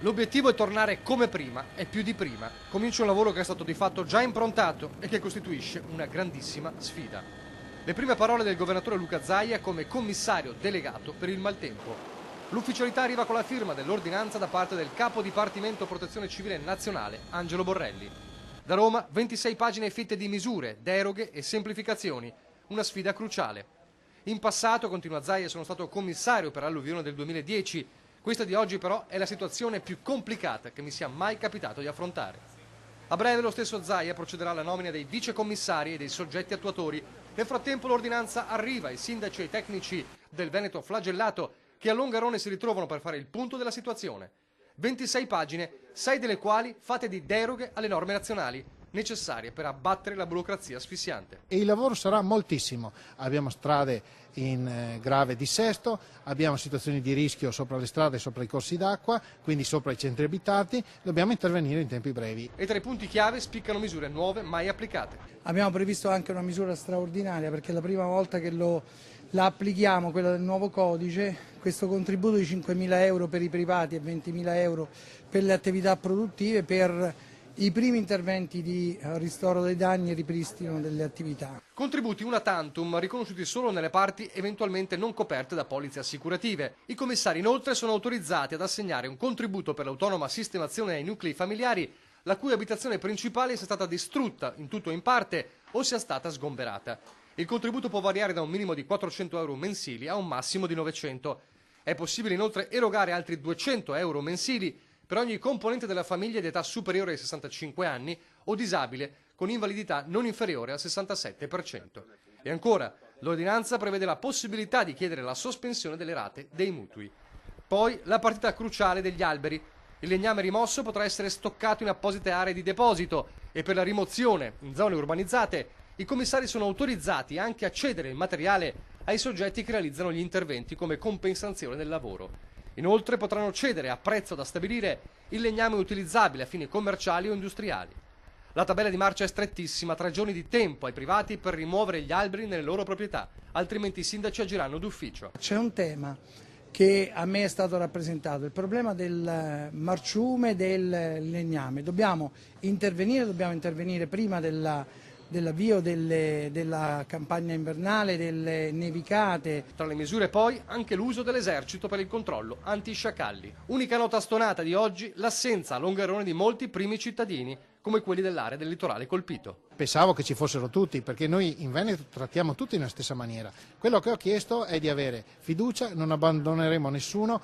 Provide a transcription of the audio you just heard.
L'obiettivo è tornare come prima e più di prima. Comincia un lavoro che è stato di fatto già improntato e che costituisce una grandissima sfida. Le prime parole del governatore Luca Zaia come commissario delegato per il maltempo. L'ufficialità arriva con la firma dell'ordinanza da parte del capo dipartimento Protezione Civile Nazionale, Angelo Borrelli. Da Roma 26 pagine fitte di misure, deroghe e semplificazioni. Una sfida cruciale. In passato, continua Zaia, sono stato commissario per l'alluvione del 2010. Questa di oggi però è la situazione più complicata che mi sia mai capitato di affrontare. A breve lo stesso Zaia procederà alla nomina dei vicecommissari e dei soggetti attuatori. Nel frattempo l'ordinanza arriva ai sindaci e ai tecnici del Veneto flagellato che a Longarone si ritrovano per fare il punto della situazione. 26 pagine, 6 delle quali fatte di deroghe alle norme nazionali, necessarie per abbattere la burocrazia asfissiante. E il lavoro sarà moltissimo. Abbiamo strade in grave dissesto, abbiamo situazioni di rischio sopra le strade, sopra i corsi d'acqua, quindi sopra i centri abitati, dobbiamo intervenire in tempi brevi. E tra i punti chiave spiccano misure nuove mai applicate. Abbiamo previsto anche una misura straordinaria perché è la prima volta che la applichiamo, quella del nuovo codice, questo contributo di 5.000 euro per i privati e 20.000 euro per le attività produttive per i primi interventi di ristoro dei danni e ripristino delle attività. Contributi una tantum riconosciuti solo nelle parti eventualmente non coperte da polizze assicurative. I commissari inoltre sono autorizzati ad assegnare un contributo per l'autonoma sistemazione ai nuclei familiari la cui abitazione principale sia stata distrutta in tutto o in parte o sia stata sgomberata. Il contributo può variare da un minimo di 400 euro mensili a un massimo di 900. È possibile inoltre erogare altri 200 euro mensili per ogni componente della famiglia di età superiore ai 65 anni o disabile con invalidità non inferiore al 67%. E ancora, l'ordinanza prevede la possibilità di chiedere la sospensione delle rate dei mutui. Poi la partita cruciale degli alberi. Il legname rimosso potrà essere stoccato in apposite aree di deposito e per la rimozione in zone urbanizzate i commissari sono autorizzati anche a cedere il materiale ai soggetti che realizzano gli interventi come compensazione del lavoro. Inoltre potranno cedere a prezzo da stabilire il legname utilizzabile a fini commerciali o industriali. La tabella di marcia è strettissima, 3 giorni di tempo ai privati per rimuovere gli alberi nelle loro proprietà, altrimenti i sindaci agiranno d'ufficio. C'è un tema che a me è stato rappresentato, il problema del marciume, del legname. Dobbiamo intervenire prima dell'avvio della campagna invernale, delle nevicate. Tra le misure poi anche l'uso dell'esercito per il controllo antisciacalli. Unica nota stonata di oggi, l'assenza a Longarone di molti primi cittadini, come quelli dell'area del litorale colpito. Pensavo che ci fossero tutti, perché noi in Veneto trattiamo tutti nella stessa maniera. Quello che ho chiesto è di avere fiducia, non abbandoneremo nessuno.